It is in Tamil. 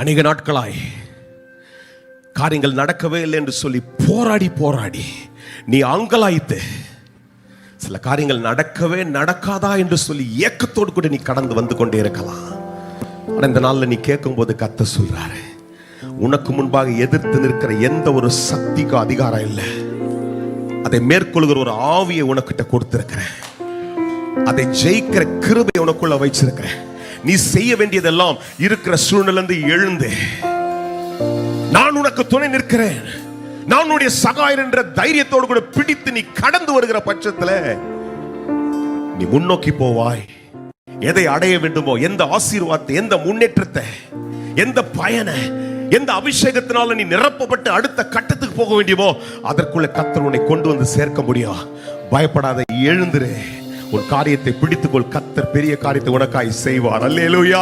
அநேக நாட்களாய் காரியங்கள் நடக்கவே இல்லை என்று சொல்லி போராடி போராடி நீ அங்கலாய்த்து சில காரியங்கள் நடக்கவே நடக்காதா என்று சொல்லி ஏக்கத்தோடு கூட நீ கடந்து வந்து கொண்டே இருக்கலாம். ஆனால் இந்த நாளில் நீ கேட்கும் போது கர்த்தர் சொல்றாரு, உனக்கு முன்பாக எதிர்த்து நிற்கிற எந்த ஒரு சக்திக்கும் அதிகாரம் இல்லை. அதை மேற்கொள்கிற ஒரு ஆவியை உனக்கிட்ட கொடுத்திருக்கிறேன். அதை ஜெயிக்கிற கிருபை உனக்குள்ள வச்சிருக்கிறேன். நீ செய்ய வேண்டியதெல்லாம் இருக்கிற சூழ்நிலை எழுந்து, நான் உனக்கு துணை நிற்கிறேன், நான் உன்னுடைய சகாயர் என்ற தைரியத்தோடு கூட பிடித்து நீ கடந்து வருகிற பட்சத்தில் நீ முன்னோக்கி போவாய். எதை அடைய வேண்டுமோ, எந்த ஆசீர்வாதத்தை, எந்த முன்னேற்றத்தை, எந்த பயனை, எந்த அபிஷேகத்தினால நீ நிரப்பப்பட்டு அடுத்த கட்டத்துக்கு போக வேண்டியமோ அதற்குள்ள கர்த்தர் உன்னை கொண்டு வந்து சேர்க்க முடியும். பயப்படாத, எழுந்திரு, உன் காரியத்தை பிடித்துக்கொள். கர்த்தர் பெரிய காரியத்தை உனக்காய் செய்வார். அல்லேலூயா.